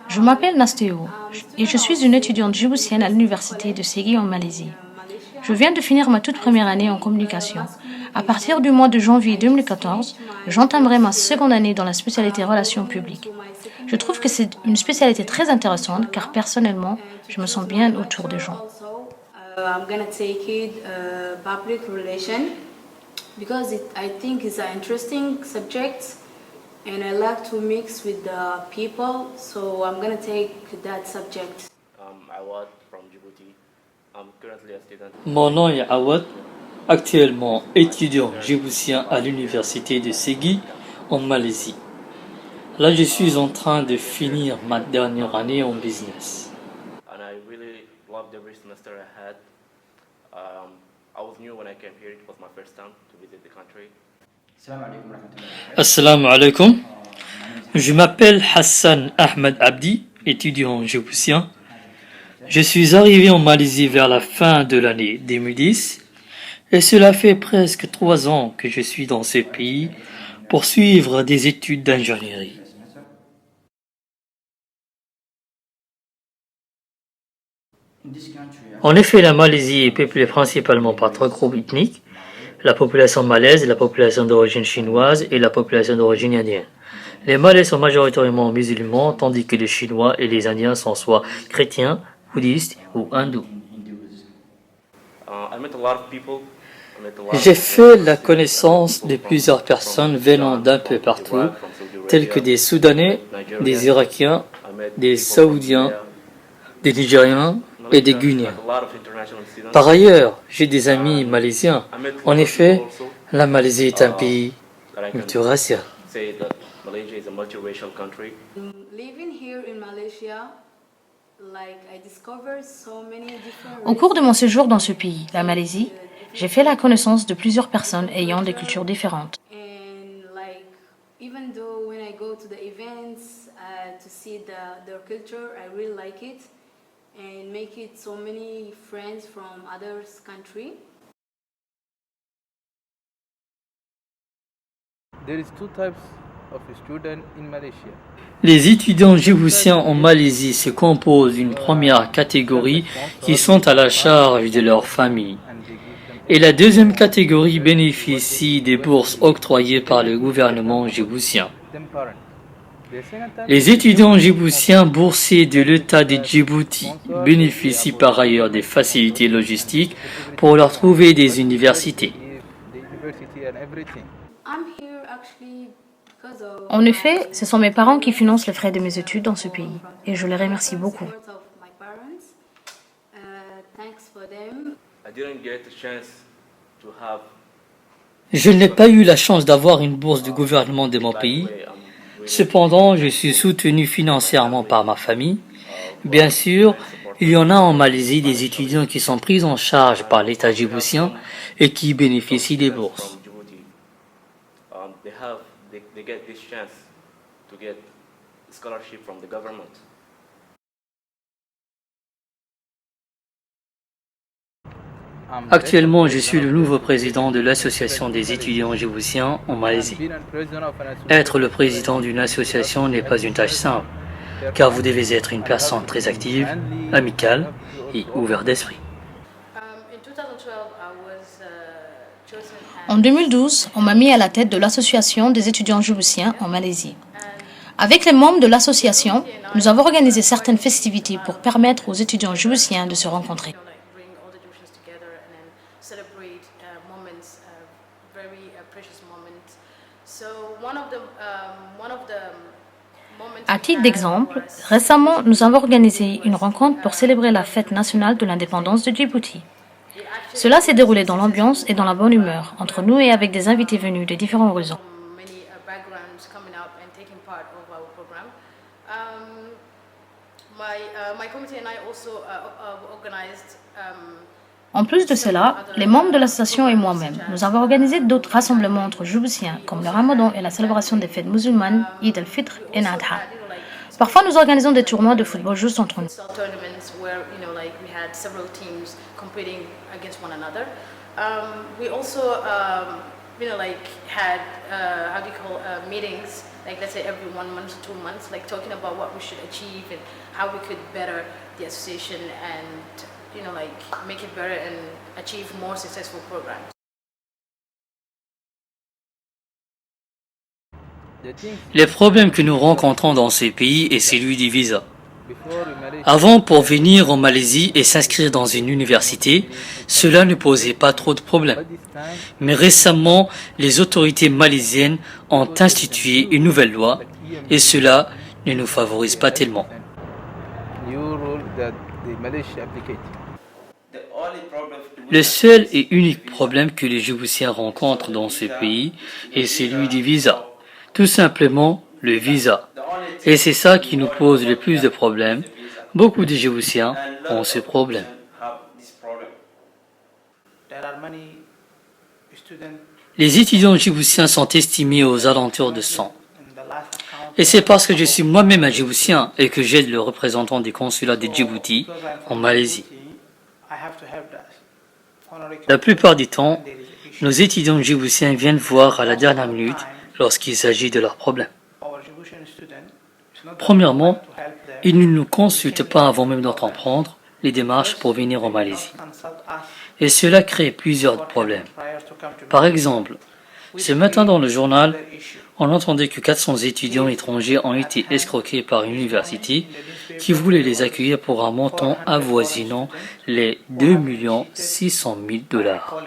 Je m'appelle Nastéo et je suis une étudiante djiboutienne à l'université de Ségui en Malaisie. Je viens de finir ma toute première année en communication. À partir du mois de janvier 2014, j'entamerai ma seconde année dans la spécialité relations publiques. Je trouve que c'est une spécialité très intéressante car personnellement, je me sens bien autour des gens. I'm gonna take it public relation because I think it's an interesting subject and I like to mix with the people, so I'm gonna take that subject. Awad from Djibouti. I'm currently a student. Mon nom est Awad, actuellement étudiant djiboutien à l'université de Ségui en Malaisie. Là, je suis en train de finir ma dernière année en business. And I really loved every semester I had. I was new when I came here. It was my first time to visit the country. Assalamu alaikum. Je m'appelle Hassan Ahmed Abdi, étudiant djiboutien. Je suis arrivé en Malaisie vers la fin de l'année 2010 et cela fait presque 3 ans que je suis dans ce pays pour suivre des études d'ingénierie. En effet, la Malaisie est peuplée principalement par 3 groupes ethniques, la population malaise, la population d'origine chinoise et la population d'origine indienne. Les Malais sont majoritairement musulmans, tandis que les Chinois et les Indiens sont soit chrétiens, bouddhistes ou hindous. I met a lot of people. J'ai fait la connaissance de plusieurs personnes venant d'un peu partout, telles que des Soudanais, des Irakiens, des Saoudiens, des Nigériens et des Guinéens. Par ailleurs, j'ai des amis malaisiens. En effet, la Malaisie est un pays multiracial. Living here in Malaysia, like I discovered so many different Au cours de mon séjour dans ce pays, la Malaisie, j'ai fait la connaissance de plusieurs personnes ayant des cultures différentes. and like even though when I go to the events to see their culture, I really like it and make it so many friends from others country. There is 2 types of student in Malaysia. Les étudiants djiboutiens en Malaisie se composent d'une première catégorie qui sont à la charge de leur famille. Et la deuxième catégorie bénéficie des bourses octroyées par le gouvernement djiboutien. Les étudiants djiboutiens boursiers de l'État de Djibouti bénéficient par ailleurs des facilités logistiques pour leur trouver des universités. I'm here actually because of En effet, ce sont mes parents qui financent les frais de mes études dans ce pays et je les remercie beaucoup. support of my parents. Thanks for them. I didn't get a chance to have. Je n'ai pas eu la chance d'avoir une bourse du gouvernement de mon pays. Cependant, je suis soutenu financièrement par ma famille. Bien sûr, il y en a en Malaisie des étudiants qui sont pris en charge par l'État djiboutien et qui bénéficient des bourses. From Djibouti. They get this chance to get scholarship from the government. Actuellement, je suis le nouveau président de l'association des étudiants djiboutiens en Malaisie. Être le président d'une association n'est pas une tâche simple, car vous devez être une personne très active, amicale et ouverte d'esprit. In 2012, I was chosen En 2012, on m'a mis à la tête de l'association des étudiants djiboutiens en Malaisie. Avec les membres de l'association, nous avons organisé certaines festivités pour permettre aux étudiants djiboutiens de se rencontrer. bring all the Egyptians together and then celebrate moments, very precious moments. So one of the moments. À titre d'exemple, récemment, nous avons organisé une rencontre pour célébrer la fête nationale de l'indépendance de Djibouti. Cela s'est déroulé dans l'ambiance et dans la bonne humeur, entre nous et avec des invités venus de différents horizons. Many backgrounds coming up and taking part of our program. My committee and I also organized. En plus de cela, les membres de l'association et moi-même, nous avons organisé d'autres rassemblements entre Djiboutiens, comme le Ramadan et la célébration des fêtes musulmanes, Eid al-Fitr et Nadha. Parfois, nous organisons des tournois de football juste entre nous. Tournaments where like we had several teams competing against one another. We also like had how do you call meetings, like let's say every 1 month or 2 months, like talking about what we should achieve and how we could better the association and like make it better and achieve more successful programs. Les problèmes que nous rencontrons dans ces pays est celui des visas. Before Malaysia, Avant, pour venir en Malaisie et s'inscrire dans une université, cela ne posait pas trop de problèmes. by this time, Mais récemment, les autorités malaisiennes ont institué une nouvelle loi et cela ne nous favorise pas tellement. new rule that the Malaysia applicate. Le seul et unique problème que les Djiboutiens rencontrent dans ce pays est celui des visas. Tout simplement, le visa. Et c'est ça qui nous pose le plus de problèmes. Beaucoup de Djiboutiens ont ce problème. Les étudiants djiboutiens sont estimés aux alentours de 100. Et c'est parce que je suis moi-même un Djiboutien et que j'aide le représentant des consulats de Djibouti en Malaisie. La plupart du temps, nos étudiants djiboutiens viennent voir à la dernière minute lorsqu'il s'agit de leurs problèmes. Premièrement, ils ne nous consultent pas avant même d'entreprendre les démarches pour venir en Malaisie. Et cela crée plusieurs problèmes. Par exemple, ce matin dans le journal, on entendait que 400 étudiants étrangers ont été escroqués par une université qui voulait les accueillir pour un montant avoisinant les 2 600 000 dollars.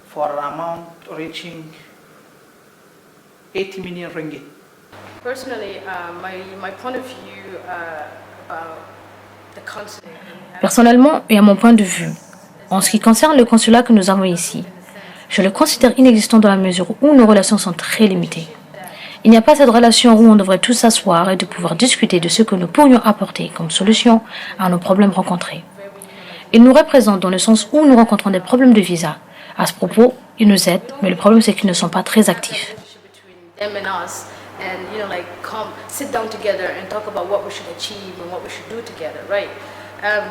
For an amount reaching 80 million ringgit. Personally, my point of view about the consulate. Personnellement et à mon point de vue, en ce qui concerne le consulat que nous avons ici, je le considère inexistant dans la mesure où nos relations sont très limitées. Il n'y a pas cette relation où on devrait tous s'asseoir et de pouvoir discuter de ce que nous pourrions apporter comme solution à nos problèmes rencontrés. Ils nous représentent dans le sens où nous rencontrons des problèmes de visa. À ce propos, ils nous aident, mais le problème c'est qu'ils ne sont pas très actifs. Them and us, and like come sit down together and talk about what we should achieve and what we should do together, right?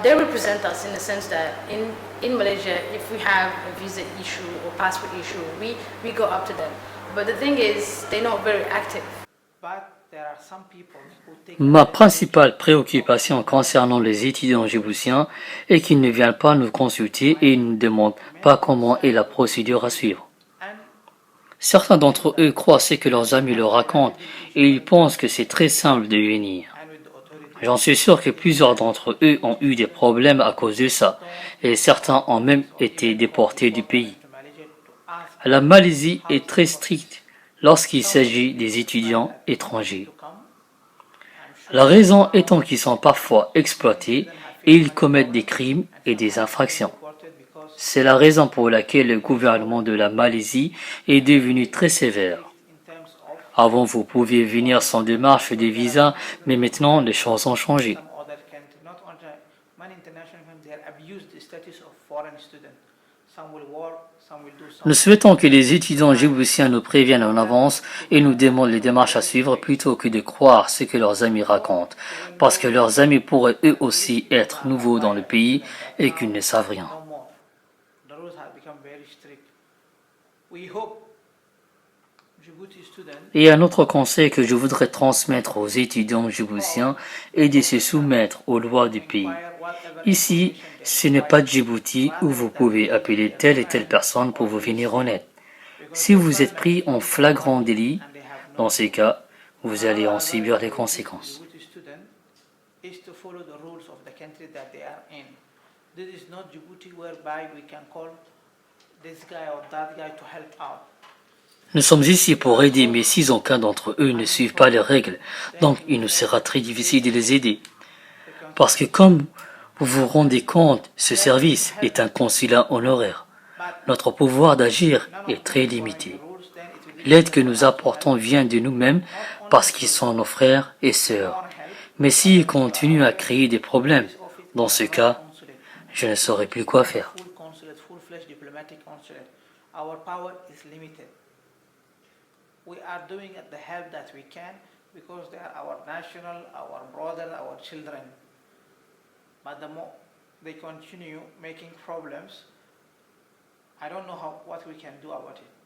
They represent us in the sense that in Malaysia, if we have a visa issue or passport issue, we go up to them. But the thing is, they're not very active. But there are some people who take Ma principale préoccupation concernant les étudiants djiboutiens est qu'ils ne viennent pas nous consulter et ils ne demandent pas comment est la procédure à suivre. Certains d'entre eux croient ce que leurs amis leur racontent et ils pensent que c'est très simple de venir. J'en suis sûr que plusieurs d'entre eux ont eu des problèmes à cause de ça et certains ont même été déportés du pays. La Malaisie est très stricte lorsqu'il s'agit des étudiants étrangers. La raison étant qu'ils sont parfois exploités et ils commettent des crimes et des infractions. C'est la raison pour laquelle le gouvernement de la Malaisie est devenu très sévère. Avant, vous pouviez venir sans démarche de visa, mais maintenant, les choses ont changé. some other country, not only many international countries, they abuse the status of foreign students. Some will work, some will do some. Nous souhaitons que les étudiants djiboutiens nous préviennent en avance et nous demandent les démarches à suivre plutôt que de croire ce que leurs amis racontent, parce que leurs amis pourraient eux aussi être nouveaux dans le pays et qu'ils ne savent rien. No more. The rules have become very strict. We hope Djibouti students Et un autre conseil que je voudrais transmettre aux étudiants djiboutiens est de se soumettre aux lois du pays. require whatever Ici, ce n'est pas Djibouti où vous pouvez appeler telle et telle personne pour vous venir en aide. Si vous êtes pris en flagrant délit, and they have dans ces cas, vous allez en subir les conséquences. Djibouti student is to follow the rules of the country that they are in. This is not Djibouti whereby we can call this guy or that guy to help out. Nous sommes ici pour aider, mais si aucun d'entre eux ne suivent pas les règles, donc il nous sera très difficile de les aider. Parce que comme vous vous rendez compte, ce service est un consulat honoraire. Notre pouvoir d'agir est très limité. L'aide que nous apportons vient de nous-mêmes parce qu'ils sont nos frères et sœurs. Mais s'ils continuent à créer des problèmes, dans ce cas, je ne saurais plus quoi faire. Full consulate, full-fledged diplomatic consulate. Our power is limited. We are doing the help that we can because they are our national, our brother, our children. But the more they continue making problems, I don't know what we can do about it.